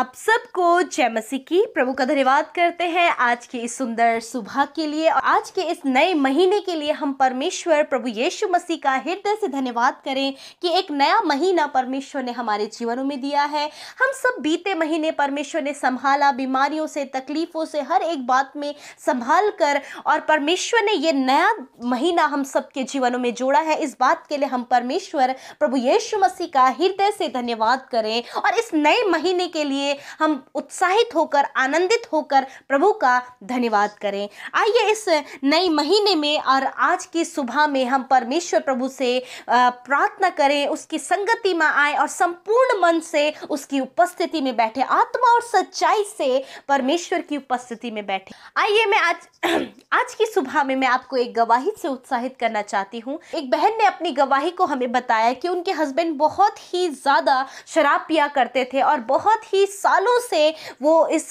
आप सबको जय मसीह की। प्रभु का धन्यवाद करते हैं आज की इस सुंदर सुबह के लिए और आज के इस नए महीने के लिए। हम परमेश्वर प्रभु यीशु मसीह का हृदय से धन्यवाद करें कि एक नया महीना परमेश्वर ने हमारे जीवनों में दिया है। हम सब बीते महीने परमेश्वर ने संभाला, बीमारियों से, तकलीफों से, हर एक बात में संभाल कर, और परमेश्वर ने ये नया महीना हम सबके जीवनों में जोड़ा है। इस बात के लिए हम परमेश्वर प्रभु यीशु मसीह का हृदय से धन्यवाद करें और इस नए महीने के लिए हम उत्साहित होकर, आनंदित होकर प्रभु का धन्यवाद करें। आइए इस नए महीने में और आज की सुबह में हम परमेश्वर प्रभु से प्रार्थना करें, उसकी संगति में आए और संपूर्ण मन से उसकी उपस्थिति में बैठे, आत्मा और सच्चाई से परमेश्वर की उपस्थिति में बैठे। आइए मैं आज की सुबह में मैं आपको एक गवाही से उत्साहित करना चाहती हूँ। एक बहन ने अपनी गवाही को हमें बताया कि उनके हस्बैंड बहुत ही ज़्यादा शराब पिया करते थे और बहुत ही सालों से वो इस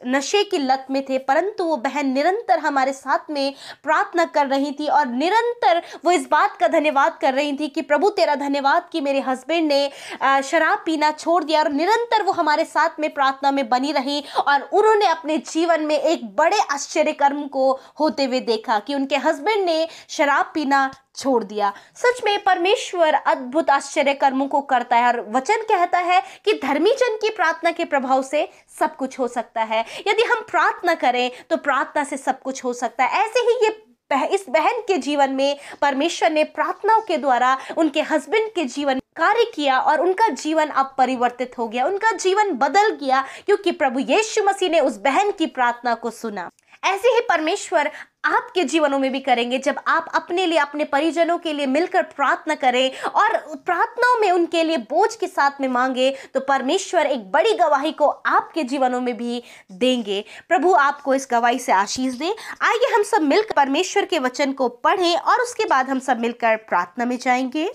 नशे की लत में थे, परंतु वो बहन निरंतर हमारे साथ में प्रार्थना कर रही थी और निरंतर वो इस बात का धन्यवाद कर रही थी कि प्रभु तेरा धन्यवाद कि मेरे हस्बैंड ने शराब पीना छोड़ दिया। और निरंतर वो हमारे साथ में प्रार्थना में बनी रही और उन्होंने अपने जीवन में एक बड़े आश्चर्य कर्म को होते हुए देखा कि उनके हस्बैंड ने शराब पीना छोड़ दिया। सच में परमेश्वर अद्भुत आश्चर्य कर्मों को करता है और वचन कहता है कि धर्मी जन की प्रार्थना के प्रभाव से सब कुछ हो सकता है। यदि हम प्रार्थना करें तो प्रार्थना से सब कुछ हो सकता है। ऐसे ही इस बहन के जीवन में परमेश्वर ने प्रार्थनाओं के द्वारा उनके हस्बैंड के जीवन कार्य किया और उनका जीवन अब परिवर्तित हो गया, उनका जीवन बदल गया, क्योंकि प्रभु यीशु मसीह ने उस बहन की प्रार्थना को सुना। ऐसे ही परमेश्वर आपके जीवनों में भी करेंगे जब आप अपने लिए, अपने परिजनों के लिए मिलकर प्रार्थना करें और प्रार्थनाओं में उनके लिए बोझ के साथ में मांगे, तो परमेश्वर एक बड़ी गवाही को आपके जीवनों में भी देंगे। प्रभु आपको इस गवाही से आशीष दे। आइए हम सब मिलकर परमेश्वर के वचन को पढ़ें और उसके बाद हम सब मिलकर प्रार्थना में जाएंगे।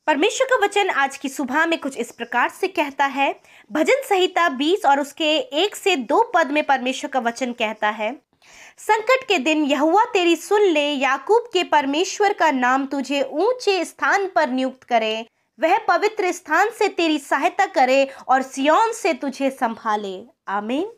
परमेश्वर का वचन आज की सुबह में कुछ इस प्रकार से कहता है। भजन संहिता 20 और उसके 1 से 2 पद में परमेश्वर का वचन कहता है, संकट के दिन यहोवा तेरी सुन ले, याकूब के परमेश्वर का नाम तुझे ऊंचे स्थान पर नियुक्त करे। वह पवित्र स्थान से तेरी सहायता करे और सिय्योन से तुझे संभाले। आमीन।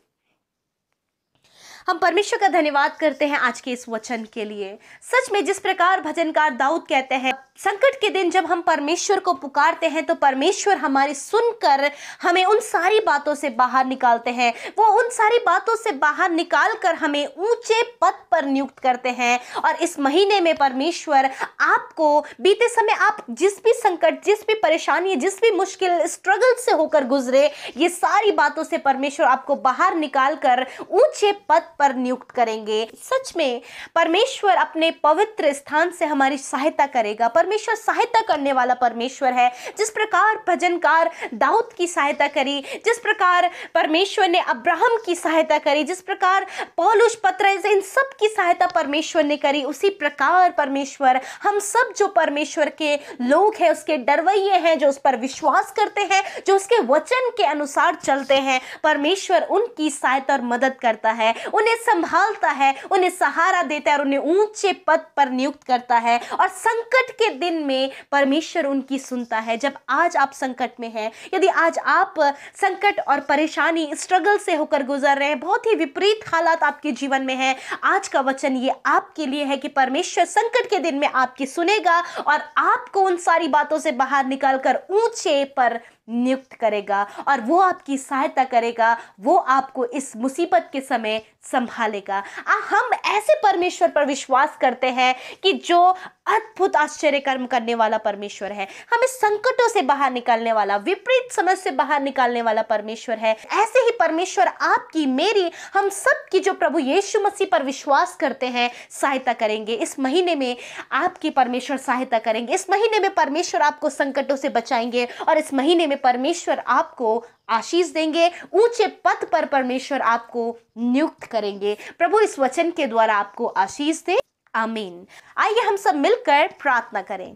हम परमेश्वर का धन्यवाद करते हैं आज के इस वचन के लिए। सच में जिस प्रकार भजनकार दाऊद कहते हैं, संकट के दिन जब हम परमेश्वर को पुकारते हैं तो परमेश्वर हमारी सुनकर हमें उन सारी बातों से बाहर निकालते हैं। वो उन सारी बातों से बाहर निकाल कर हमें ऊंचे पद पर नियुक्त करते हैं। और इस महीने में परमेश्वर आपको बीते समय आप जिस भी संकट, जिस भी परेशानी, जिस भी मुश्किल स्ट्रगल से होकर गुजरे, ये सारी बातों से परमेश्वर आपको बाहर निकाल कर ऊंचे पद पर नियुक्त करेंगे। सच में परमेश्वर अपने पवित्र स्थान से हमारी सहायता करेगा। परमेश्वर सहायता करने वाला परमेश्वर है। जिस प्रकार भजनकार दाऊद की सहायता करी, जिस प्रकार परमेश्वर ने अब्राहम की सहायता करी, जिस प्रकार पौलुस, पतरस, इन सब की सहायता परमेश्वर ने करी, उसी प्रकार परमेश्वर हम सब जो परमेश्वर के लोग हैं, उसके डरवैये हैं, जो उस पर विश्वास करते हैं, जो उसके वचन के अनुसार चलते हैं, परमेश्वर उनकी सहायता और मदद करता है, उन्हें संभालता है, उन्हें सहारा देता है और उन्हें ऊंचे पद पर नियुक्त करता है। और संकट के दिन में परमेश्वर उनकी सुनता है। जब आज आप संकट में हैं, यदि आज आप संकट और परेशानी, स्ट्रगल से होकर गुजर रहे हैं, बहुत ही विपरीत हालात आपके जीवन में हैं, आज का वचन ये आपके लिए है कि परमेश्वर संकट के दिन में आपकी सुनेगा और आपको उन सारी बातों से बाहर निकालकर ऊंचे पर नियुक्त करेगा और वो आपकी सहायता करेगा, वो आपको इस मुसीबत के समय संभालेगा। हम ऐसे परमेश्वर पर विश्वास करते हैं कि जो अद्भुत आश्चर्य कर्म करने वाला परमेश्वर है, हमें संकटों से बाहर निकालने वाला, विपरीत समझ से बाहर निकालने वाला परमेश्वर है। ऐसे ही परमेश्वर आपकी, मेरी, हम सब की जो प्रभु यीशु मसीह पर विश्वास करते हैं, सहायता करेंगे। इस महीने में आपकी परमेश्वर सहायता करेंगे। इस महीने में परमेश्वर आपको संकटों से बचाएंगे और इस महीने में परमेश्वर आपको आशीष देंगे। ऊंचे पद पर परमेश्वर आपको नियुक्त करेंगे। प्रभु इस वचन के द्वारा आपको आशीष दे। आमीन। आइए हम सब मिलकर प्रार्थना करें।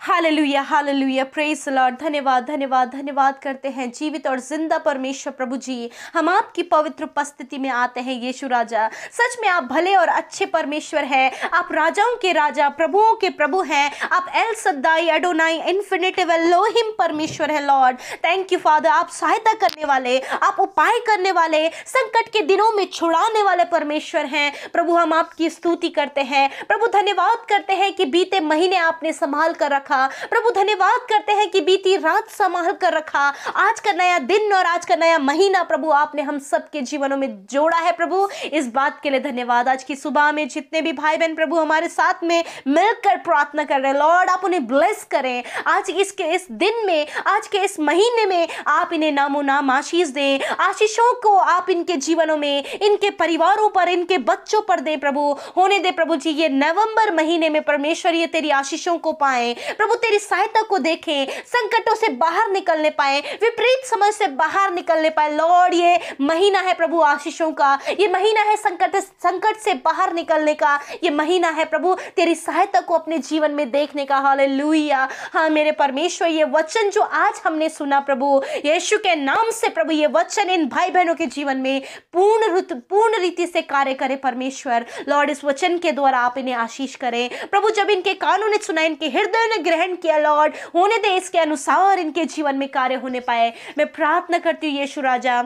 Hallelujah, hallelujah, praise the Lord. धन्यवाद, धन्यवाद, धन्यवाद करते हैं जीवित और जिंदा परमेश्वर प्रभु जी। हम आपकी पवित्र उपस्थिति में आते हैं यीशु राजा। सच में आप भले और अच्छे परमेश्वर हैं। आप राजाओं के राजा, प्रभुओं के प्रभु हैं। आप एल सद्दाई, एडोनाई, इन्फिनिटिव एलोहिम परमेश्वर है लॉर्ड। Thank you father. आप सहायता करने वाले, आप उपाय करने वाले, संकट के दिनों में छुड़ाने वाले परमेश्वर हैं प्रभु। हम आपकी स्तुति करते हैं प्रभु। धन्यवाद करते हैं कि बीते महीने आपने संभाल कर रखा प्रभु। धन्यवाद करते हैं कि बीती रात संभाल कर रखा। आज का नया दिन और आज का नया महीना प्रभु आपने हम सबके जीवनों में जोड़ा है प्रभु। इस बात के लिए धन्यवाद। आज की सुबह में जितने भी भाई बहन प्रभु हमारे साथ में मिलकर प्रार्थना कर रहे हैं लॉर्ड, आप उन्हें ब्लेस करें। आज इसके इस दिन में, आज के इस महीने में आप इन्हें नामो नाम आशीष दें। आशीषों को आप इनके जीवनों में, इनके परिवारों पर, इनके बच्चों पर दे प्रभु। होने दे प्रभु जी ये नवंबर महीने में परमेश्वर ये तेरी आशीषों को पाए प्रभु, तेरी सहायता को देखें, संकटों से बाहर निकलने पाए, विपरीत समझ से बाहर निकलने पाए लॉर्ड। ये महीना है प्रभु आशीषों का, ये महीना है संकट से बाहर निकलने का, ये महीना है प्रभु तेरी सहायता को अपने जीवन में देखने का। हालेलुया। हाँ मेरे परमेश्वर, ये वचन जो आज हमने सुना प्रभु यीशु के नाम से प्रभु, ये वचन इन भाई बहनों के जीवन में पूर्ण रीति से कार्य करे परमेश्वर लॉर्ड। इस वचन के द्वारा आप इन्हें आशीष करें प्रभु। जब इनके कानों ने सुना, इनके हृदय ने ग्रहण किया लॉर्ड, होने दे इसके अनुसार इनके जीवन में कार्य होने पाए। मैं प्रार्थना करती हूँ यीशु राजा,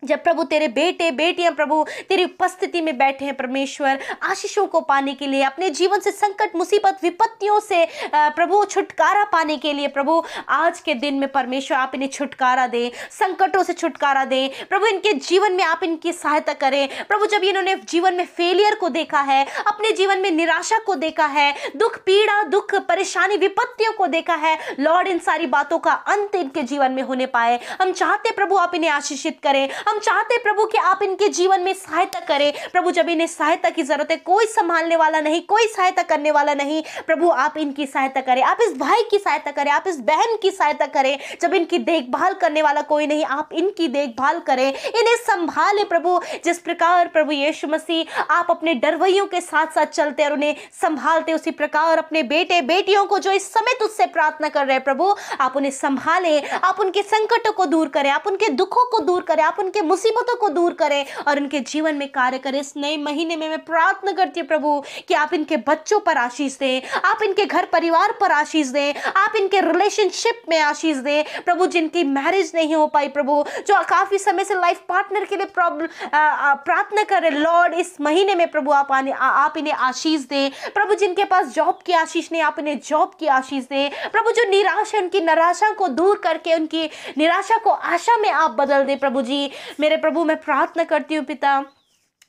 जब प्रभु तेरे बेटे बेटियां प्रभु तेरी उपस्थिति में बैठे हैं परमेश्वर आशीषों को पाने के लिए, अपने जीवन से संकट मुसीबत विपत्तियों से प्रभु छुटकारा पाने के लिए प्रभु आज के दिन में परमेश्वर आप इन्हें छुटकारा दें, संकटों से छुटकारा दें प्रभु। इनके जीवन में आप इनकी सहायता करें प्रभु। जब इन्होंने जीवन में फेलियर को देखा है, अपने जीवन में निराशा को देखा है, दुख पीड़ा दुख परेशानी विपत्तियों को देखा है लॉर्ड, इन सारी बातों का अंत इनके जीवन में होने पाए। हम चाहते प्रभु आप इन्हें आशीषित करें। हम चाहते प्रभु कि आप इनके जीवन में सहायता करें प्रभु। जब इन्हें सहायता की जरूरत है, कोई संभालने वाला नहीं, कोई सहायता करने वाला नहीं प्रभु, आप इनकी सहायता करें। आप इस भाई की सहायता करें, आप इस बहन की सहायता करें। जब इनकी देखभाल करने वाला कोई नहीं, आप इनकी देखभाल करें, इन्हें संभाले प्रभु। जिस प्रकार प्रभु यीशु मसीह आप अपने डरवैयों के साथ साथ चलते और उन्हें संभालते, उसी प्रकार अपने बेटे बेटियों को जो इस समय तुझसे प्रार्थना कर रहे हैं प्रभु, आप उन्हें संभाले, आप उनके संकटों को दूर करें, आप उनके दुखों को दूर करें, आप उनके मुसीबतों को दूर करें और उनके जीवन में कार्य करें। इस नए महीने में मैं प्रार्थना करती हूँ प्रभु कि आप इनके बच्चों पर आशीष दें, आप इनके घर परिवार पर आशीष दें, आप इनके रिलेशनशिप में आशीष दें प्रभु। जिनकी मैरिज नहीं हो पाई प्रभु, जो काफी समय से लाइफ पार्टनर के लिए प्रार्थना कर रहे लॉर्ड, इस महीने में प्रभु आप इन्हें आशीष दें प्रभु। जिनके पास जॉब की आशीष नहीं, आप इन्हें जॉब की आशीष दें प्रभु। जो निराश है उनकी निराशा को दूर करके उनकी निराशा को आशा में आप बदल दें प्रभु जी। मेरे प्रभु मैं प्रार्थना करती हूँ पिता,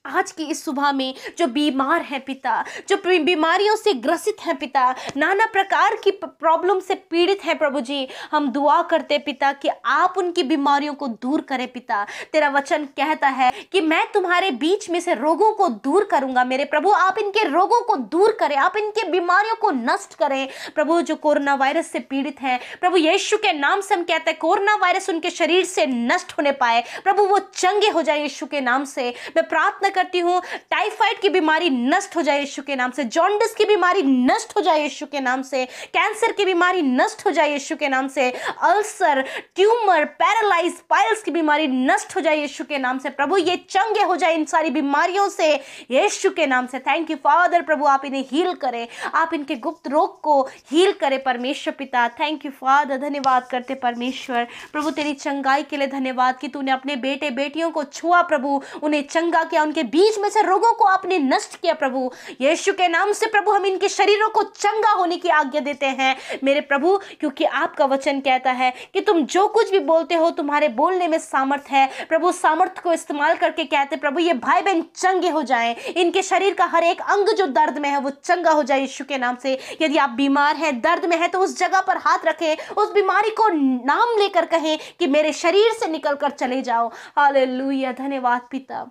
आज की इस सुबह में जो बीमार हैं पिता, जो बीमारियों से ग्रसित हैं पिता, नाना प्रकार की प्रॉब्लम से पीड़ित हैं प्रभु जी, हम दुआ करते पिता कि आप उनकी बीमारियों को दूर करें पिता। तेरा वचन कहता है कि मैं तुम्हारे बीच में से रोगों को दूर करूंगा। मेरे प्रभु आप इनके रोगों को दूर करें, आप इनके बीमारियों को नष्ट करें प्रभु। जो कोरोना वायरस से पीड़ित हैं प्रभु यीशु के नाम से हम कहते हैं कोरोना वायरस उनके शरीर से नष्ट होने पाए प्रभु, वो चंगे हो जाए यीशु के नाम से। मैं प्रार्थना करती हूँ टाइफाइड की बीमारी नष्ट हो जाए यीशु के नाम से, जॉन्डिस की बीमारी नष्ट हो जाए यीशु के नाम से, कैंसर की बीमारी नष्ट हो जाए यीशु के नाम से, अल्सर ट्यूमर पैरालाइज पाइल्स की बीमारी नष्ट हो जाए यीशु के नाम से प्रभु। ये चंगे हो जाए इन सारी बीमारियों से यीशु के नाम से। थैंक यू फादर प्रभु, आप इन्हें हील करें, आप इनके गुप्त रोग को हील करें परमेश्वर पिता। थैंक यू फादर, धन्यवाद करते परमेश्वर प्रभु तेरी चंगाई के लिए धन्यवाद कि तूने अपने बेटे बेटियों को छुआ प्रभु, उन्हें चंगा किया, उनके बीच में से रोगों को आपने नष्ट किया प्रभु यीशु के नाम से प्रभु। हम इनके शरीरों को चंगा होने की आज्ञा देते हैं मेरे प्रभु, क्योंकि आपका वचन कहता है कि तुम जो कुछ भी बोलते हो तुम्हारे बोलने में सामर्थ है प्रभु। सामर्थ को इस्तेमाल करके कहते प्रभु ये भाई बहन चंगे हो जाएं, इनके शरीर का हर एक अंग जो दर्द में है वो चंगा हो जाए यीशु के नाम से। यदि आप बीमार हैं, दर्द में है, तो उस जगह पर हाथ रखें, उस बीमारी को नाम लेकर कहें कि मेरे शरीर से निकल कर चले जाओ। हालेलुया, धन्यवाद पिता।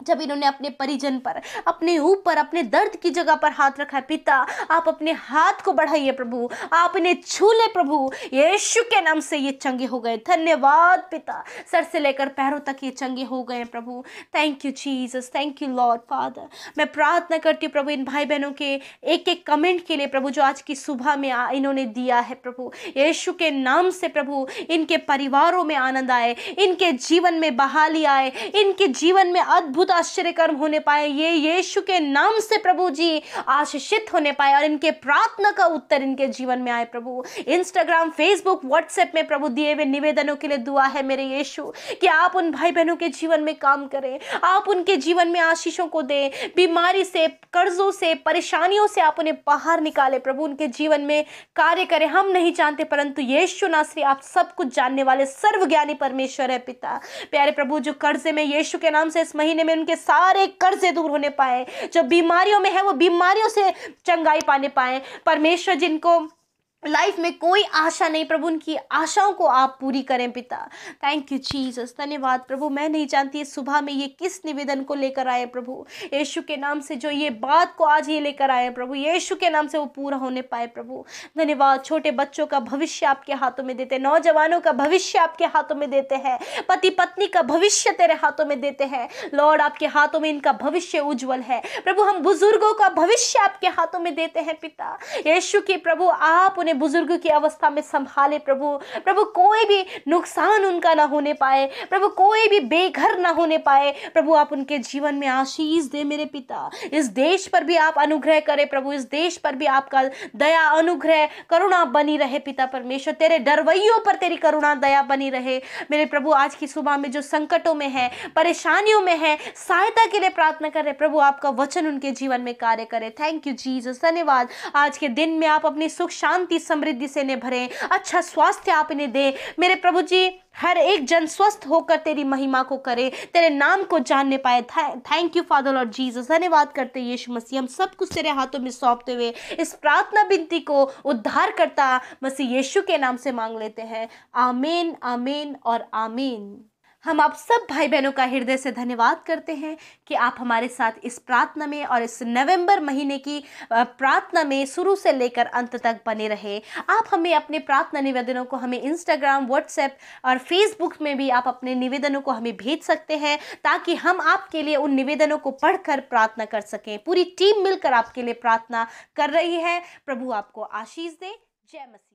जब इन्होंने अपने परिजन पर, अपने ऊपर, अपने दर्द की जगह पर हाथ रखा है, पिता आप अपने हाथ को बढ़ाइए प्रभु, आप इन्हें छू ले प्रभु, यीशु के नाम से ये चंगे हो गए। धन्यवाद पिता, सर से लेकर पैरों तक ये चंगे हो गए प्रभु। Thank you Jesus, thank you Lord father. मैं प्रार्थना करती हूँ प्रभु इन भाई बहनों के एक एक कमेंट के लिए प्रभु, जो आज की सुबह में इन्होंने दिया है प्रभु, यीशु के नाम से प्रभु इनके परिवारों में आनंद आए, इनके जीवन में बहाली आए, इनके जीवन में अद्भुत आश्चर्य कर्म होने पाए, ये यीशु के नाम से प्रभु जी आशीषित होने पाए, और इनके प्रार्थना का उत्तर इनके जीवन में आए प्रभु। इंस्टाग्राम, फेसबुक, व्हाट्सएप में प्रभु दिए हुए निवेदनों के लिए दुआ है मेरे यीशु कि आप उन भाई बहनों के जीवन में काम करें, आप उनके जीवन में आशीषों को दें, बीमारी से, कर्जों से, परेशानियों से आप उन्हें बाहर निकाले प्रभु, उनके जीवन में कार्य करें। हम नहीं जानते परंतु यीशु नासरी आप सब कुछ जानने वाले सर्वज्ञानी परमेश्वर है पिता। प्यारे प्रभु जो कर्जे में, यीशु के नाम से इस महीने में उनके सारे कर्जे दूर होने पाए, जो बीमारियों में है वो बीमारियों से चंगाई पाने पाए परमेश्वर। जिनको लाइफ में कोई आशा नहीं प्रभु, उनकी आशाओं को आप पूरी करें पिता। थैंक यू जीसस, धन्यवाद प्रभु। मैं नहीं जानती इस सुबह में ये किस निवेदन को लेकर आए प्रभु, यीशु के नाम से जो ये बात को आज ये लेकर आए प्रभु, यीशु के नाम से वो पूरा होने पाए प्रभु। धन्यवाद। छोटे बच्चों का भविष्य आपके हाथों में देते हैं, नौजवानों का भविष्य आपके हाथों में देते हैं, पति पत्नी का भविष्य तेरे हाथों में देते हैं लॉर्ड, आपके हाथों में इनका भविष्य उज्जवल है प्रभु। हम बुजुर्गों का भविष्य आपके हाथों में देते हैं पिता यीशु के प्रभु, आप उन्हें बुजुर्ग की अवस्था में संभाले प्रभु। प्रभु कोई भी नुकसान उनका ना होने पाए प्रभु, कोई भी बेघर ना होने पाए प्रभु, आप उनके जीवन में आशीष दे मेरे पिता। इस देश पर भी आप अनुग्रह करें प्रभु, इस देश पर भी आपका दया, अनुग्रह, करुणा बनी रहे पिता परमेश्वर। तेरे डरवैयों पर तेरी करुणा, दया बनी रहे मेरे प्रभु। आज की सुबह में जो संकटों में है, परेशानियों में है, सहायता के लिए प्रार्थना कर रहे प्रभु, आपका वचन उनके जीवन में कार्य करे। थैंक यू जीसस, धन्यवाद। आज के दिन में आप अपनी सुख शांति समृद्धि से इन्हें भरें, अच्छा स्वास्थ्य आप इन्हें दें मेरे प्रभु जी। हर एक जन स्वस्थ होकर तेरी महिमा को करे, तेरे नाम को जानने पाए। Thank you father Lord Jesus, धन्यवाद करते यीशु मसीह। हम सब कुछ तेरे हाथों में सौंपते हुए इस प्रार्थना विनती को उद्धार करता मसीह यीशु के नाम से मांग लेते हैं। आमीन, आमीन और आमीन। हम आप सब भाई बहनों का हृदय से धन्यवाद करते हैं कि आप हमारे साथ इस प्रार्थना में और इस नवंबर महीने की प्रार्थना में शुरू से लेकर अंत तक बने रहे। आप हमें अपने प्रार्थना निवेदनों को हमें इंस्टाग्राम, व्हाट्सएप और फेसबुक में भी आप अपने निवेदनों को हमें भेज सकते हैं, ताकि हम आपके लिए उन निवेदनों को पढ़कर प्रार्थना कर सकें। पूरी टीम मिलकर आपके लिए प्रार्थना कर रही है। प्रभु आपको आशीष दे। जय मसीह।